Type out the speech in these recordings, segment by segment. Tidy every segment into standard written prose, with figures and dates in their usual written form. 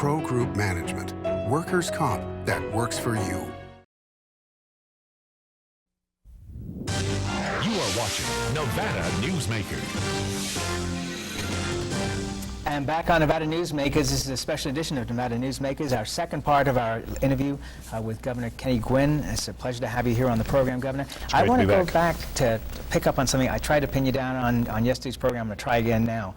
Pro Group Management. Workers' comp that works for you. You are watching Nevada Newsmakers. And back on Nevada Newsmakers, this is a special edition of Nevada Newsmakers, our second part of our interview with Governor Kenny Guinn. It's a pleasure to have you here on the program, Governor. I want to go back to pick up on something. I tried to pin you down on yesterday's program. I'm going to try again now.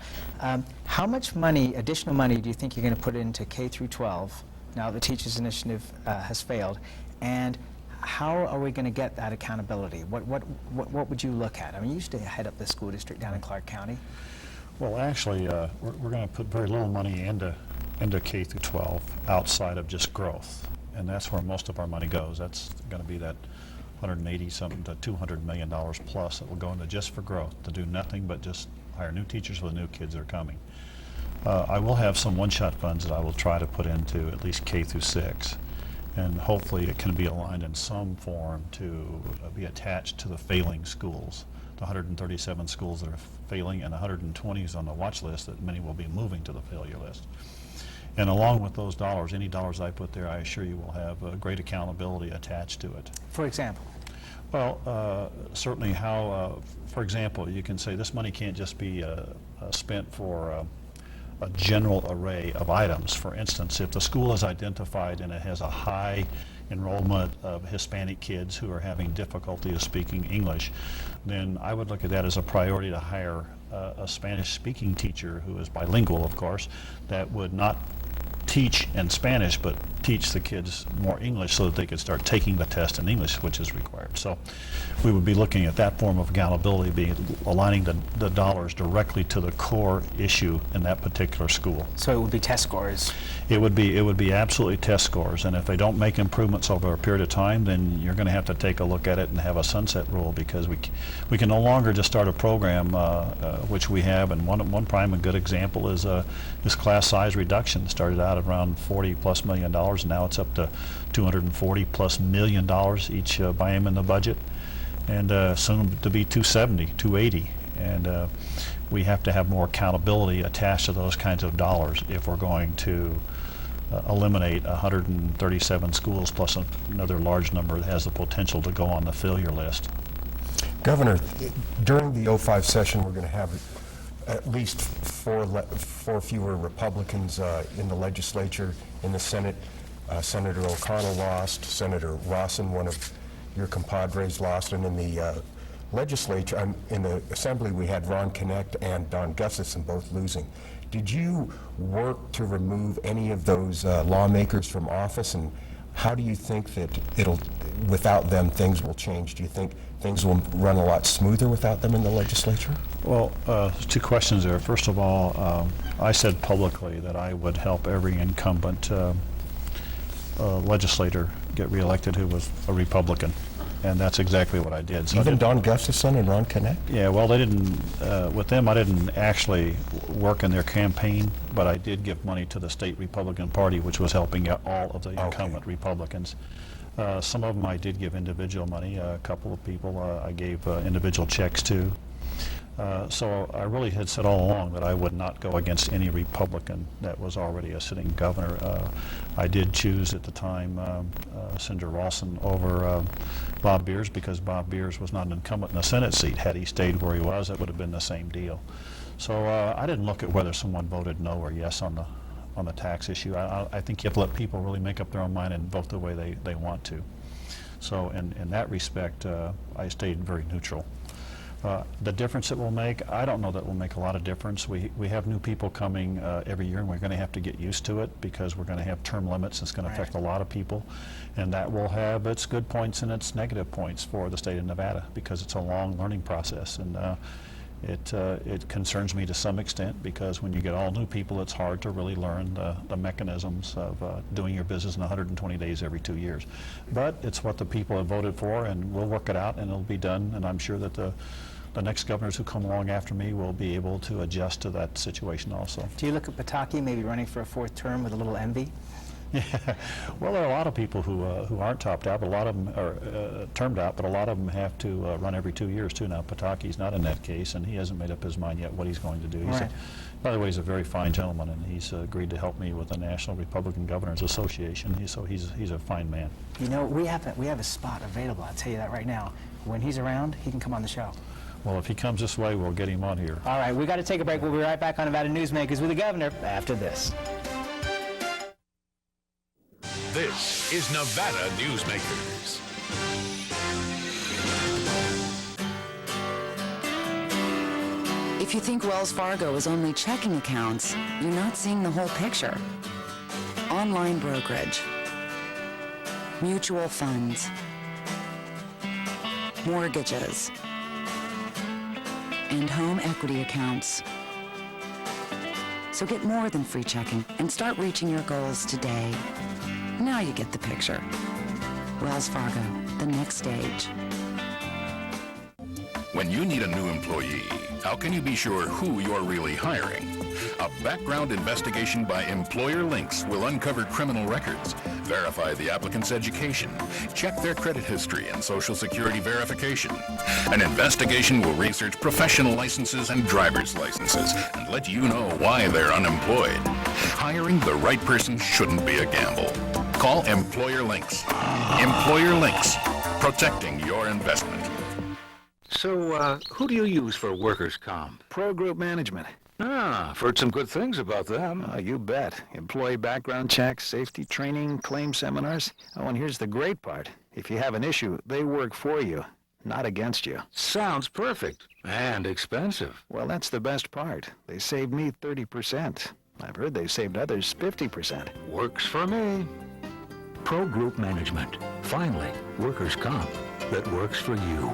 How much money, additional money, do you think you're going to put into K through 12 now the Teachers Initiative has failed? And how are we going to get that accountability? What would you look at? I mean, you used to head up the school district down in Clark County. Well, actually, we're going to put very little money into K through 12 outside of just growth, and that's where most of our money goes. That's going to be that 180 something to $200 million plus that will go into just for growth, to do nothing but just hire new teachers for the new kids that are coming. I will have some one-shot funds that I will try to put into at least K through 6, and hopefully it can be aligned in some form to be attached to the failing schools. The 137 schools that are failing and 120 is on the watch list that many will be moving to the failure list. And along with those dollars, any dollars I put there, I assure you will have great accountability attached to it. For example? Well, certainly how, for example, you can say this money can't just be spent for a general array of items. For instance, if the school is identified and it has a high enrollment of Hispanic kids who are having difficulty of speaking English, then I would look at that as a priority to hire a Spanish-speaking teacher who is bilingual, of course, that would not teach in Spanish but teach the kids more English so that they could start taking the test in English, which is required. So we would be looking at that form of accountability, being aligning the dollars directly to the core issue in that particular school. So it would be test scores? It would be absolutely test scores, and if they don't make improvements over a period of time, then you're going to have to take a look at it and have a sunset rule, because we can no longer just start a program, which we have, and one prime and good example is this class size reduction. Started out at around $40+ million, and now it's up to $240+ million each biennium in the budget, and soon to be 270, 280, and we have to have more accountability attached to those kinds of dollars if we're going to eliminate 137 schools plus another large number that has the potential to go on the failure list. Governor, during the 05 session, we're going to have at least four fewer Republicans in the legislature. In the Senate, Senator O'Connell lost, Senator Rawson, one of your compadres, lost, and in the legislature, in the Assembly, we had Ron Connect and Don Gustafson both losing. Did you work to remove any of those lawmakers from office, and how do you think that without them, things will change? Do you think things will run a lot smoother without them in the legislature? Well, two questions there. First of all, I said publicly that I would help every incumbent legislator get reelected who was a Republican. And that's exactly what I did. So even Don Gustafson and Ron Connect? Yeah, well, they didn't, with them, I didn't actually work in their campaign, but I did give money to the state Republican Party, which was helping out all of the incumbent Republicans. Some of them I did give individual money. A couple of people I gave individual checks to. So I really had said all along that I would not go against any Republican that was already a sitting governor. I did choose at the time Senator Rawson over Bob Beers, because Bob Beers was not an incumbent in the Senate seat. Had he stayed where he was, it would have been the same deal. So I didn't look at whether someone voted no or yes on the tax issue. I think you have to let people really make up their own mind and vote the way they want to. So in that respect, I stayed very neutral. The difference it will make, I don't know that it will make a lot of difference. We have new people coming every year, and we're going to have to get used to it, because we're going to have term limits. It's going to affect a lot of people, and that will have its good points and its negative points for the state of Nevada, because it's a long learning process, and it concerns me to some extent, because when you get all new people, it's hard to really learn the mechanisms of doing your business in 120 days every 2 years. But it's what the people have voted for, and we'll work it out, and it'll be done, and I'm sure that the next governors who come along after me will be able to adjust to that situation also. Do you look at Pataki maybe running for a fourth term with a little envy? Yeah, well, there are a lot of people who aren't topped out, but a lot of them are termed out, but a lot of them have to run every 2 years too. Now, Pataki's not in that case, and he hasn't made up his mind yet what he's going to do. By the way, he's a very fine gentleman, and he's agreed to help me with the National Republican Governors Association. So he's a fine man. You know, we have a spot available, I'll tell you that right now. When he's around, he can come on the show. Well, if he comes this way, we'll get him on here. All right, we got to take a break. We'll be right back on Nevada Newsmakers with the governor after this. This is Nevada Newsmakers. If you think Wells Fargo is only checking accounts, you're not seeing the whole picture. Online brokerage, mutual funds, mortgages, and home equity accounts. So get more than free checking and start reaching your goals today. Now you get the picture. Wells Fargo, the next stage. When you need a new employee, how can you be sure who you're really hiring? A background investigation by Employer Links will uncover criminal records, verify the applicant's education, check their credit history and Social Security verification. An investigation will research professional licenses and driver's licenses and let you know why they're unemployed. Hiring the right person shouldn't be a gamble. Call Employer Links. Employer Links, protecting your investment. So, who do you use for workers' comp? Pro Group Management. Ah, I've heard some good things about them. You bet. Employee background checks, safety training, claim seminars. Oh, and here's the great part. If you have an issue, they work for you, not against you. Sounds perfect. And expensive. Well, that's the best part. They saved me 30%. I've heard they've saved others 50%. Works for me. Pro Group Management. Finally, workers' comp that works for you.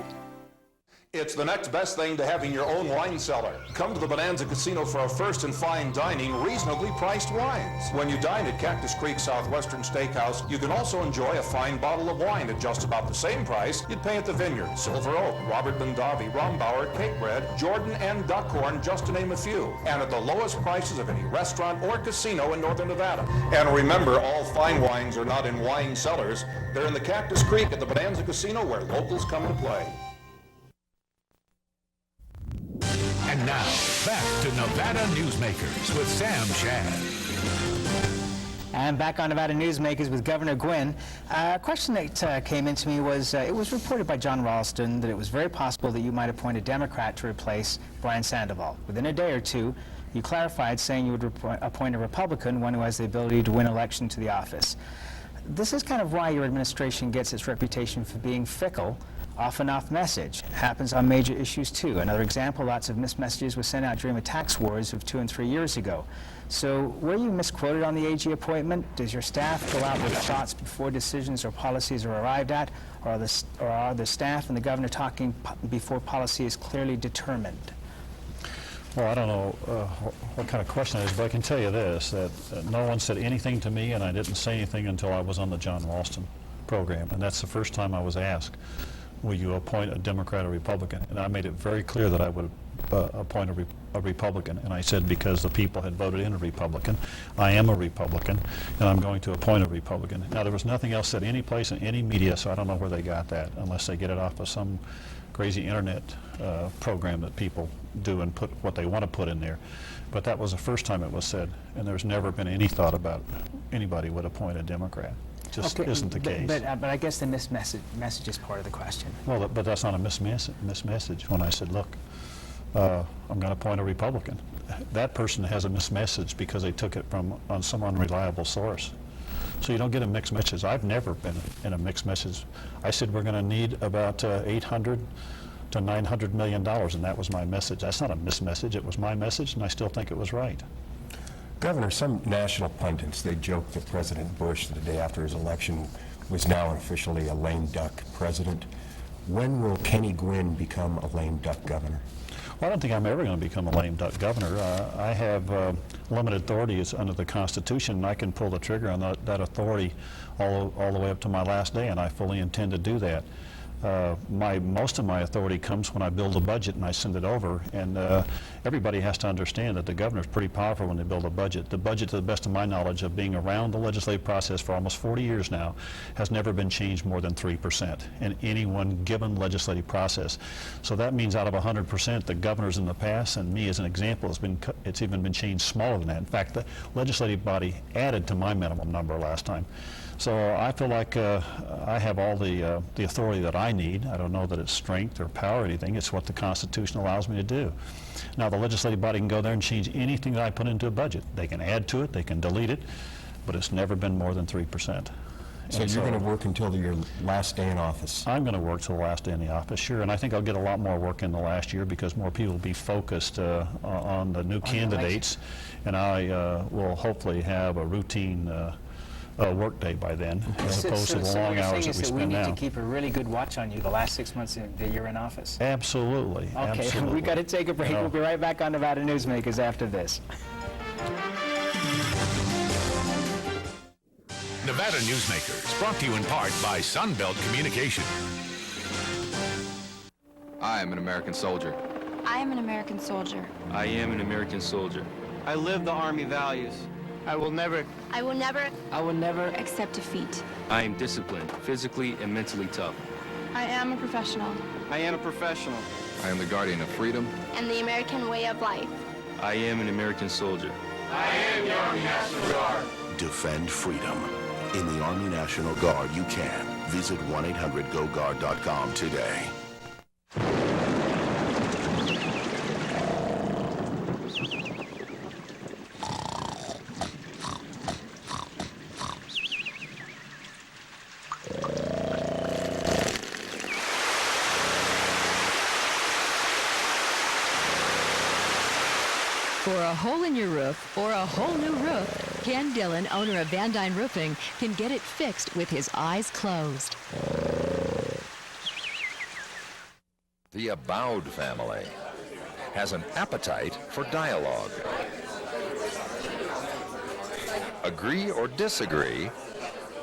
It's the next best thing to having your own wine cellar. Come to the Bonanza Casino for a first and fine dining, reasonably priced wines. When you dine at Cactus Creek Southwestern Steakhouse, you can also enjoy a fine bottle of wine at just about the same price you'd pay at the Vineyard, Silver Oak, Robert Mondavi, Rombauer, Cape Bread, Jordan, and Duckhorn, just to name a few. And at the lowest prices of any restaurant or casino in Northern Nevada. And remember, all fine wines are not in wine cellars. They're in the Cactus Creek at the Bonanza Casino, where locals come to play. And now, back to Nevada Newsmakers with Sam Shad. And back on Nevada Newsmakers with Governor Guinn. A question that came into me was, it was reported by John Ralston that it was very possible that you might appoint a Democrat to replace Brian Sandoval. Within a day or two, you clarified saying you would appoint a Republican, one who has the ability to win election to the office. This is kind of why your administration gets its reputation for being fickle, often off message. Happens on major issues too. Another example, lots of missed messages were sent out during the tax wars of 2 and 3 years ago. So were you misquoted on the AG appointment? Does your staff go out with thoughts before decisions or policies are arrived at? Or are the staff and the governor talking before policy is clearly determined? Well, I don't know what kind of question it is, but I can tell you this, that no one said anything to me, and I didn't say anything until I was on the John Ralston program. And that's the first time I was asked, will you appoint a Democrat or Republican? And I made it very clear that I would appoint a Republican. And I said because the people had voted in a Republican, I am a Republican, and I'm going to appoint a Republican. Now, there was nothing else said any place in any media, so I don't know where they got that, unless they get it off of some crazy internet program that people do and put what they want to put in there. But that was the first time it was said, and there's never been any thought about anybody would appoint a Democrat. Just isn't the case. But I guess the message is part of the question. Well, but that's not a mismessage when I said, look, I'm going to appoint a Republican. That person has a mismessage because they took it from on some unreliable source. So you don't get a mixed message. I've never been in a mixed message. I said we're going to need about $800 to $900 million, and that was my message. That's not a mismessage. It was my message, and I still think it was right. Governor, some national pundits, they joked that President Bush, the day after his election, was now officially a lame duck president. When will Kenny Guinn become a lame duck governor? Well, I don't think I'm ever going to become a lame duck governor. I have limited authority under the Constitution, and I can pull the trigger on that authority all the way up to my last day, and I fully intend to do that. Most of my authority comes when I build a budget and I send it over, and everybody has to understand that the governor's pretty powerful when they build a budget. The budget, to the best of my knowledge of being around the legislative process for almost 40 years now, has never been changed more than 3% in any one given legislative process. So that means out of 100%, the governors in the past, and me as an example, it's even been changed smaller than that. In fact, the legislative body added to my minimum number last time. So I feel like I have all the authority that I need. I don't know that it's strength or power or anything. It's what the Constitution allows me to do. Now, the legislative body can go there and change anything that I put into a budget. They can add to it, they can delete it, but it's never been more than 3%. So you're going to work until your last day in office? I'm going to work till the last day in the office, sure, and I think I'll get a lot more work in the last year because more people will be focused on the new candidates, and I will hopefully have a routine work day by then, as opposed to the long hours that we spend now. We need to keep a really good watch on you the last 6 months that you're in office. Absolutely. Okay, absolutely. we got to take a break. We'll be right back on Nevada Newsmakers after this. Nevada Newsmakers, brought to you in part by Sunbelt Communication. I am an American soldier. I am an American soldier. I am an American soldier. I live the Army values. I will never accept defeat. I am disciplined, physically and mentally tough. I am a professional. I am a professional. I am the guardian of freedom And the American way of life. I am an American soldier. I am the Army National Guard. Defend freedom. In the Army National Guard, you can. Visit 1-800-GO-GUARD.com today. For a hole in your roof or a whole new roof, Ken Dillon, owner of Van Dyne Roofing, can get it fixed with his eyes closed. The Abowd family has an appetite for dialogue. Agree or disagree,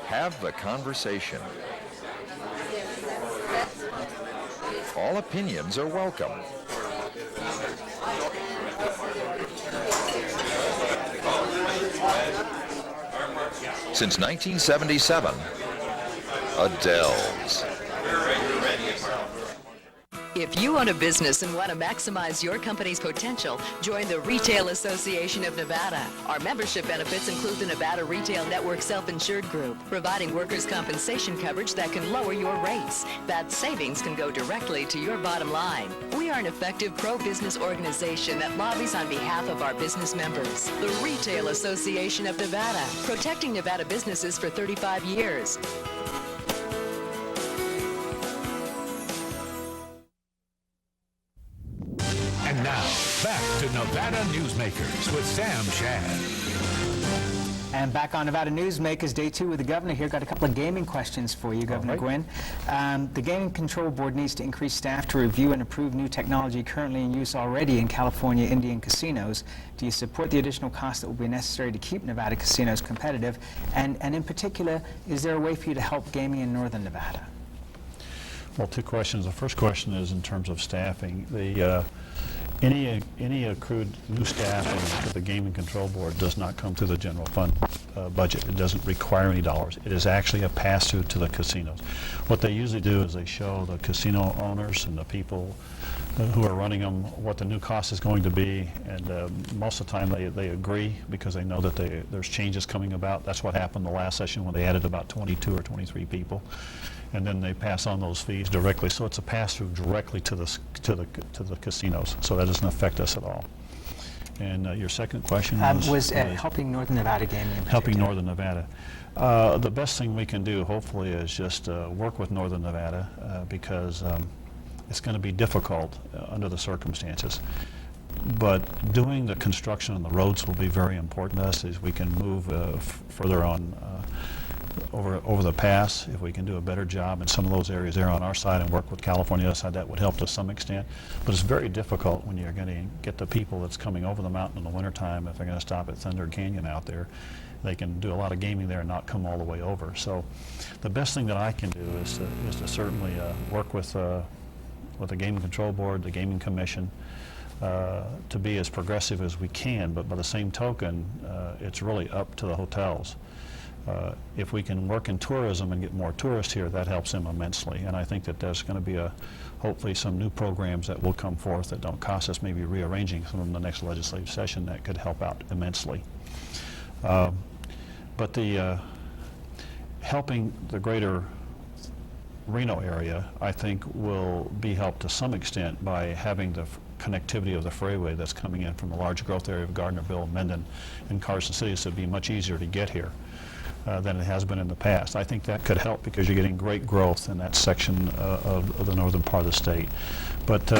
have the conversation. All opinions are welcome. Since 1977, Adele's. If you own a business and want to maximize your company's potential, join the Retail Association of Nevada. Our membership benefits include the Nevada Retail Network Self-Insured Group, providing workers' compensation coverage that can lower your rates. That savings can go directly to your bottom line. We are an effective pro-business organization that lobbies on behalf of our business members. The Retail Association of Nevada, protecting Nevada businesses for 35 years. And now, back to Nevada Newsmakers with Sam Shad. And back on Nevada Newsmakers, Day 2 with the governor here. Got a couple of gaming questions for you, Governor Guinn. The Gaming Control Board needs to increase staff to review and approve new technology currently in use already in California Indian casinos. Do you support the additional cost that will be necessary to keep Nevada casinos competitive? And in particular, is there a way for you to help gaming in northern Nevada? Well, two questions. The first question is in terms of staffing. Any accrued new staffing for the Gaming Control Board does not come through the general fund budget. It doesn't require any dollars. It is actually a pass-through to the casinos. What they usually do is they show the casino owners and the people who are running them what the new cost is going to be, and most of the time they agree because they know that there's changes coming about. That's what happened the last session when they added about 22 or 23 people. And then they pass on those fees directly, so it's a pass-through directly to the casinos. So that doesn't affect us at all. And your second question was helping Northern Nevada gaming. Helping Northern Nevada. The best thing we can do, hopefully, is just work with Northern Nevada because it's going to be difficult under the circumstances. But doing the construction on the roads will be very important to us as we can move further on over the pass. If we can do a better job in some of those areas there on our side and work with California on the other side, that would help to some extent. But it's very difficult when you're going to get the people that's coming over the mountain in the wintertime if they're going to stop at Thunder Canyon out there They can do a lot of gaming there and not come all the way over. So the best thing that I can do is to certainly work with the Gaming Control Board, the Gaming Commission, to be as progressive as we can, but by the same token, it's really up to the hotels. If we can work in tourism and get more tourists here, that helps them immensely. And I think that there's going to be hopefully some new programs that will come forth that don't cost us, maybe rearranging some of the next legislative session that could help out immensely. But the helping the greater Reno area, I think, will be helped to some extent by having the connectivity of the freeway that's coming in from the large growth area of Gardnerville, Mendon, and Carson City, so it'd be much easier to get here than it has been in the past. I think that could help because you're getting great growth in that section of the northern part of the state. But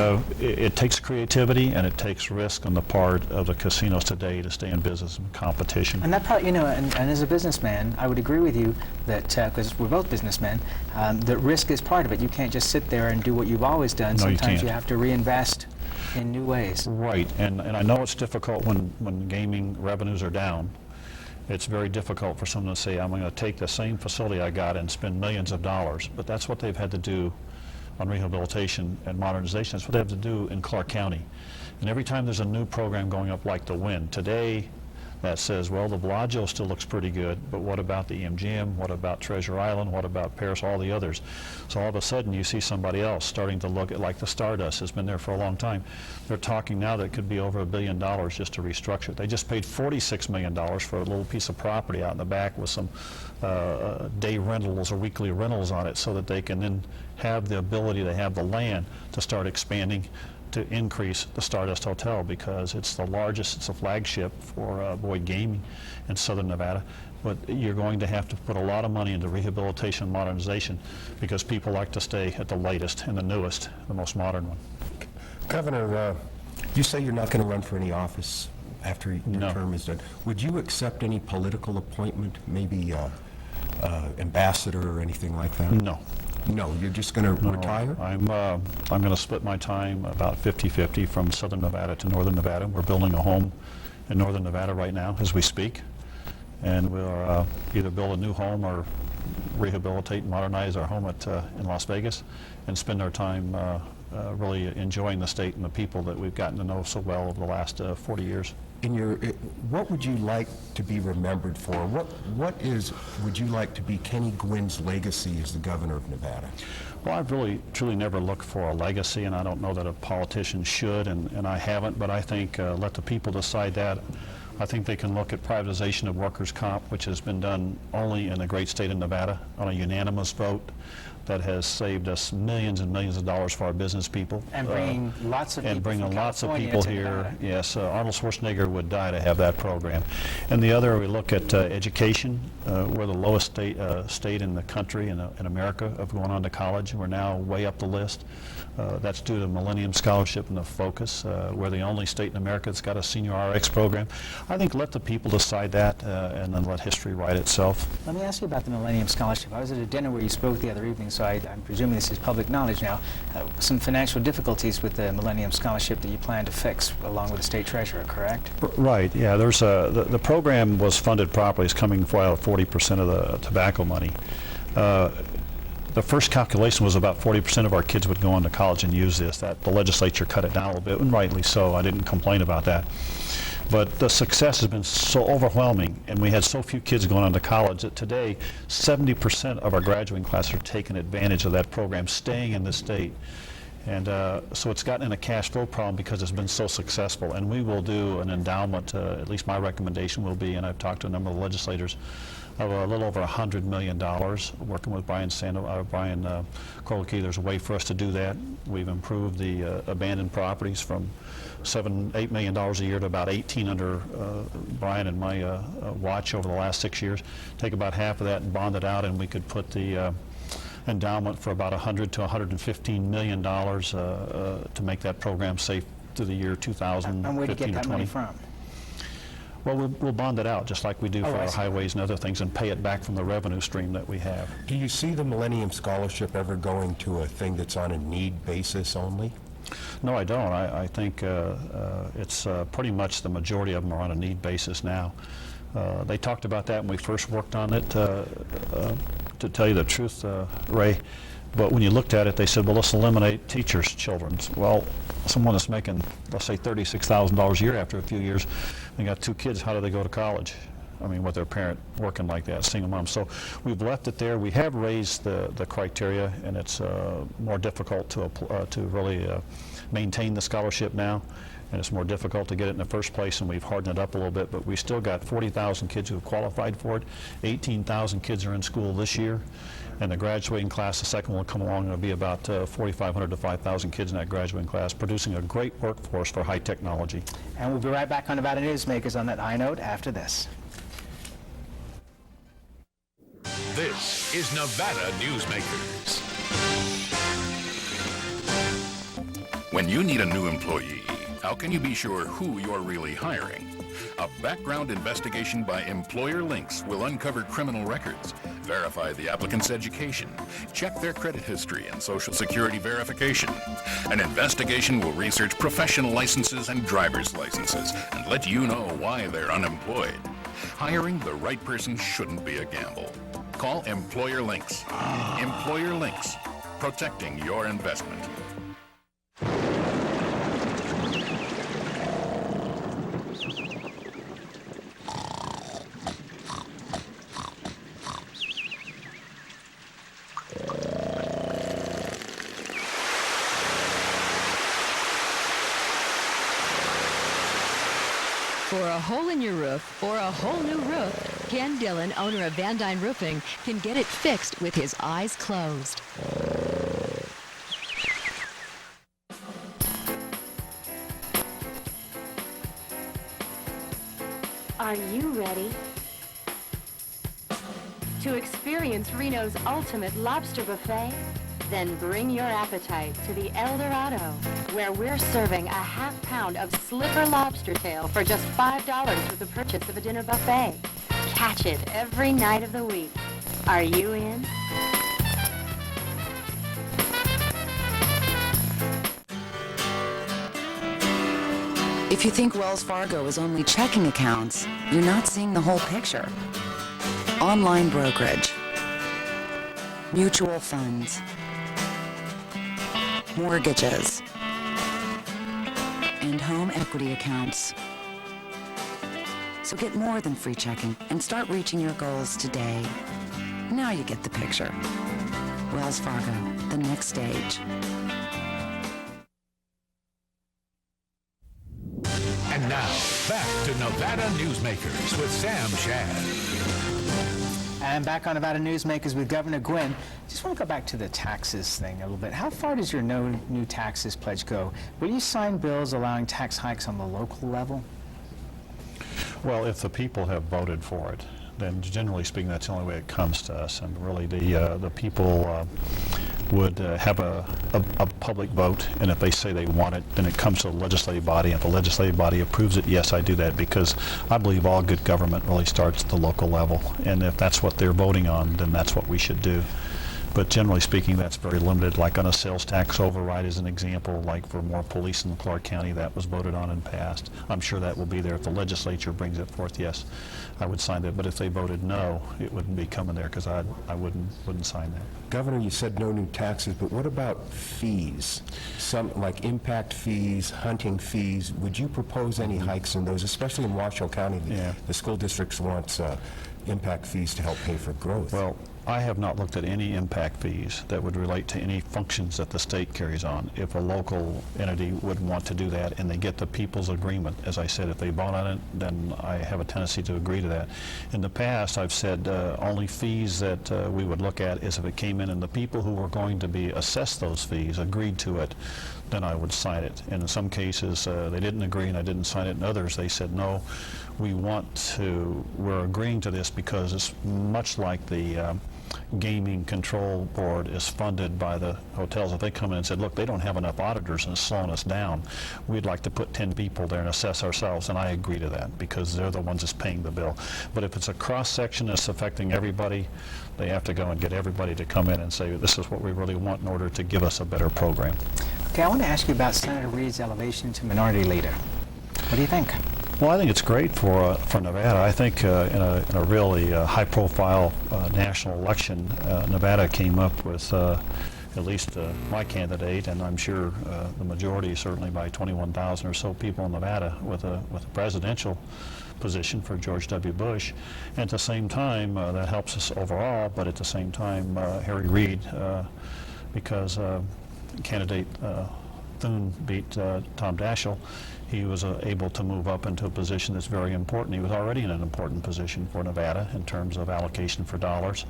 it takes creativity and it takes risk on the part of the casinos today to stay in business and competition. And that part, you know, and as a businessman, I would agree with you that, because we're both businessmen, that risk is part of it. You can't just sit there and do what you've always done. No, Sometimes you have to reinvest in new ways. Right, and I know it's difficult when gaming revenues are down. It's very difficult for someone to say, I'm going to take the same facility I got and spend millions of dollars. But that's what they've had to do on rehabilitation and modernization. That's what they have to do in Clark County. And every time there's a new program going up like the Guinn, today that says, well, the Bellagio still looks pretty good, but what about the MGM? What about Treasure Island? What about Paris? All the others. So all of a sudden you see somebody else starting to look at, like the Stardust has been there for a long time. They're talking now that it could be over $1 billion just to restructure it. They just paid $46 million for a little piece of property out in the back with some day rentals or weekly rentals on it so that they can then have the ability to have the land to start expanding to increase the Stardust Hotel, because it's the largest, it's a flagship for Boyd Gaming in Southern Nevada. But you're going to have to put a lot of money into rehabilitation and modernization because people like to stay at the latest and the newest, the most modern one. Governor, you say you're not going to run for any office after your term is done. Would you accept any political appointment, maybe ambassador or anything like that? No. No, you're just going to retire? I'm going to split my time about 50-50 from Southern Nevada to Northern Nevada. We're building a home in Northern Nevada right now as we speak, and we'll either build a new home or rehabilitate and modernize our home in Las Vegas and spend our time really enjoying the state and the people that we've gotten to know so well over the last 40 years. What would you like to be remembered for? Would you like to be Kenny Guinn's legacy as the governor of Nevada? Well, I've really, truly never looked for a legacy, and I don't know that a politician should, and I haven't, but I think let the people decide that. I think they can look at privatization of workers' comp, which has been done only in the great state of Nevada on a unanimous vote that has saved us millions and millions of dollars for our business people. And bringing lots of people and bringing lots of California people to here. Nevada. Yes, Arnold Schwarzenegger would die to have that program. And the other, we look at education. We're the lowest state in the country, in America, of going on to college. We're now way up the list. That's due to the Millennium Scholarship and the focus. We're the only state in America that's got a senior RX program. I think let the people decide that and then let history write itself. Let me ask you about the Millennium Scholarship. I was at a dinner where you spoke the other evening, so I'm presuming this is public knowledge now. Some financial difficulties with the Millennium Scholarship that you plan to fix along with the state treasurer, correct? Right, yeah. There's the program was funded properly. It's coming for 40% of the tobacco money. The first calculation was about 40% of our kids would go on to college and use this. That the legislature cut it down a little bit, and rightly so. I didn't complain about that. But the success has been so overwhelming, and we had so few kids going on to college that today 70% of our graduating classes are taking advantage of that program, staying in the state. And so it's gotten in a cash flow problem because it's been so successful. And we will do an endowment, at least my recommendation will be, and I've talked to a number of legislators, of a little over $100 million, working with Brian Krolicky. There's a way for us to do that. We've improved the abandoned properties from $7-8 million a year to about 18 under Brian and my watch over the last 6 years. Take about half of that and bond it out, and we could put the endowment for about $100 to $115 million to make that program safe through the year 2015 and where to get or that 20. money from? Well, we'll bond it out just like we do for our highways and other things and pay it back from the revenue stream that we have. Do you see the Millennium Scholarship ever going to a thing that's on a need basis only? No, I don't. I think it's pretty much the majority of them are on a need basis now. They talked about that when we first worked on it, to tell you the truth, Ray. But when you looked at it, they said, well, let's eliminate teachers' children's. Well, someone that's making, let's say, $36,000 a year after a few years, they got 2 kids, how do they go to college? I mean, with their parent working like that, single mom. So we've left it there. We have raised the criteria, and it's more difficult to really maintain the scholarship now, and it's more difficult to get it in the first place, and we've hardened it up a little bit, but we still got 40,000 kids who have qualified for it. 18,000 kids are in school this year, and the graduating class, the second one will come along, and it'll be about 4,500 to 5,000 kids in that graduating class, producing a great workforce for high technology. And we'll be right back on Nevada Newsmakers on that high note after this. This is Nevada Newsmakers. When you need a new employee, how can you be sure who you're really hiring? A background investigation by Employer Links will uncover criminal records, verify the applicant's education, check their credit history and Social Security verification. An investigation will research professional licenses and driver's licenses and let you know why they're unemployed. Hiring the right person shouldn't be a gamble. Call Employer Links. Employer Links, protecting your investment. For a hole in your roof or a whole new roof, Ken Dillon, owner of Van Dyne Roofing, can get it fixed with his eyes closed. Are you ready to experience Reno's ultimate lobster buffet? Then bring your appetite to the El Dorado, where we're serving a half pound of slipper lobster tail for just $5 with the purchase of a dinner buffet. Catch it every night of the week. Are you in? If you think Wells Fargo is only checking accounts, you're not seeing the whole picture. Online brokerage, mutual funds, mortgages, and home equity accounts. So get more than free checking and start reaching your goals today. Now you get the picture. Wells Fargo, the next stage. And now, back to Nevada Newsmakers with Sam Shad. And back on Nevada Newsmakers with Governor Guinn. Just want to go back to the taxes thing a little bit. How far does your no new taxes pledge go? Will you sign bills allowing tax hikes on the local level? Well, if the people have voted for it, then generally speaking, that's the only way it comes to us. And really, the people would have a public vote, and if they say they want it, then it comes to the legislative body. If the legislative body approves it, yes, I do that, because I believe all good government really starts at the local level. And if that's what they're voting on, then that's what we should do. But generally speaking, that's very limited. Like on a sales tax override as an example, like for more police in Clark County, that was voted on and passed. I'm sure that will be there. If the legislature brings it forth, yes, I would sign that. But if they voted no, it wouldn't be coming there, because I wouldn't sign that. Governor, you said no new taxes, but what about fees? Some like impact fees, hunting fees. Would you propose any hikes in those, especially in Washoe County? The school districts want impact fees to help pay for growth. Well, I have not looked at any impact fees that would relate to any functions that the state carries on. If a local entity would want to do that and they get the people's agreement, as I said, if they vote on it, then I have a tendency to agree to that. In the past, I've said only fees that we would look at is if it came in and the people who were going to be assessed those fees agreed to it, then I would sign it. And in some cases, they didn't agree and I didn't sign it. In others, they said, no, we're agreeing to this because it's much like the gaming control board is funded by the hotels. If they come in and said, look, they don't have enough auditors and it's slowing us down, we'd like to put 10 people there and assess ourselves, and I agree to that because they're the ones that's paying the bill. But if it's a cross-section that's affecting everybody, they have to go and get everybody to come in and say, this is what we really want in order to give us a better program. Okay, I want to ask you about Senator Reid's elevation to minority leader. What do you think? Well, I think it's great for Nevada. I think in a really high-profile national election, Nevada came up with at least my candidate, and I'm sure the majority, certainly by 21,000 or so people in Nevada, with a presidential position for George W. Bush. And at the same time, that helps us overall, but at the same time, Harry Reid, because candidate Thune beat Tom Daschle, he was able to move up into a position that's very important. He was already in an important position for Nevada in terms of allocation for dollars.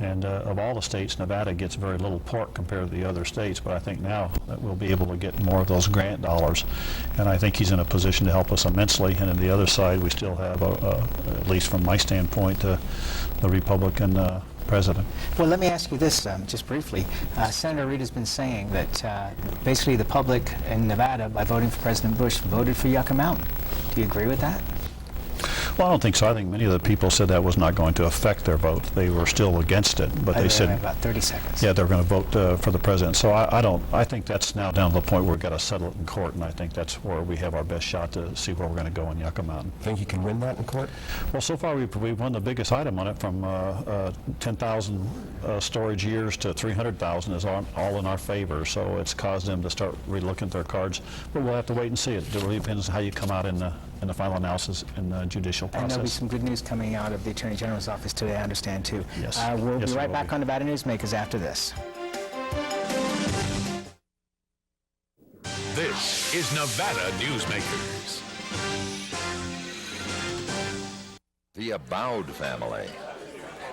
And of all the states, Nevada gets very little pork compared to the other states, but I think now that we'll be able to get more of those grant dollars. And I think he's in a position to help us immensely. And on the other side, we still have, at least from my standpoint, the Republican president. Well, let me ask you this just briefly. Senator Reid has been saying that basically the public in Nevada, by voting for President Bush, voted for Yucca Mountain. Do you agree with that? Well, I don't think so. I think many of the people said that was not going to affect their vote. They were still against it, but they said about 30 seconds. Yeah, they're going to vote for the president. So I think that's now down to the point where we've got to settle it in court, and I think that's where we have our best shot to see where we're going to go in Yucca Mountain. Think you can win that in court? Well, so far we've won the biggest item on it, from 10,000 storage years to 300,000 is all in our favor. So it's caused them to start relooking at their cards, but we'll have to wait and see. It really depends on how you come out in the final analysis in the judicial process. And there'll be some good news coming out of the Attorney General's office today, I understand, too. Yes. We'll Yes, be there right will back be. on Nevada Newsmakers after this. This is Nevada Newsmakers. The Abowd family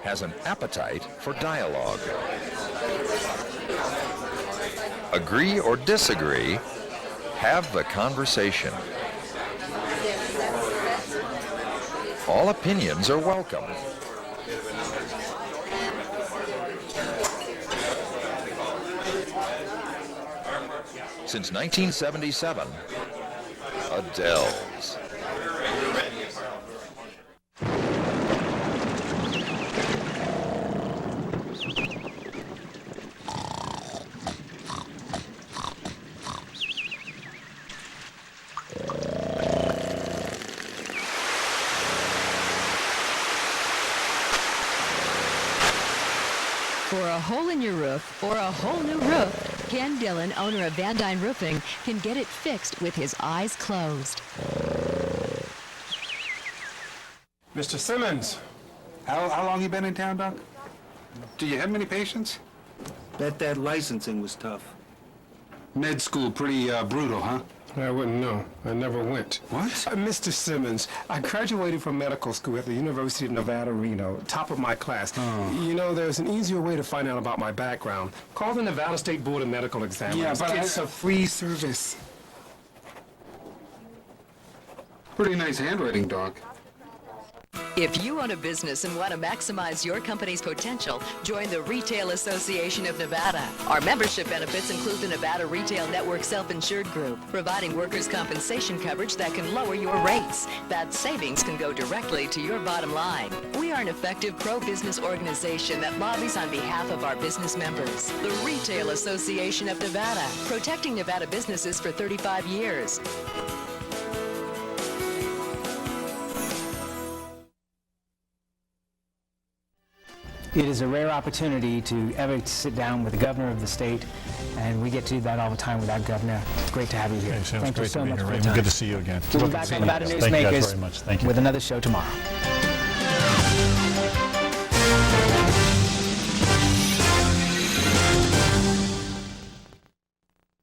has an appetite for dialogue. Agree or disagree, have the conversation. All opinions are welcome. Since 1977, Adele's. For a hole in your roof or a whole new roof, Ken Dillon, owner of Van Dyne Roofing, can get it fixed with his eyes closed. Mr. Simmons. How long you been in town, Doc? Do you have many patients? Bet that licensing was tough. Med school pretty brutal, huh? I wouldn't know. I never went. What? Mr. Simmons, I graduated from medical school at the University of Nevada, Reno, top of my class. Oh. You know, there's an easier way to find out about my background. Call the Nevada State Board of Medical Examiners. Yeah, but it's a free service. Pretty nice handwriting, Doc. If you own a business and want to maximize your company's potential, join the Retail Association of Nevada. Our membership benefits include the Nevada Retail Network Self-Insured Group, providing workers' compensation coverage that can lower your rates. That savings can go directly to your bottom line. We are an effective pro-business organization that lobbies on behalf of our business members. The Retail Association of Nevada, protecting Nevada businesses for 35 years. It is a rare opportunity to ever sit down with the governor of the state, and we get to do that all the time with our governor. Great to have you here. Okay, Sam, Thank you great so to be much here, for your Raymond. time. Good to see you again. We'll be back on Nevada Thank you guys Newsmakers very much. Thank you. with another show tomorrow.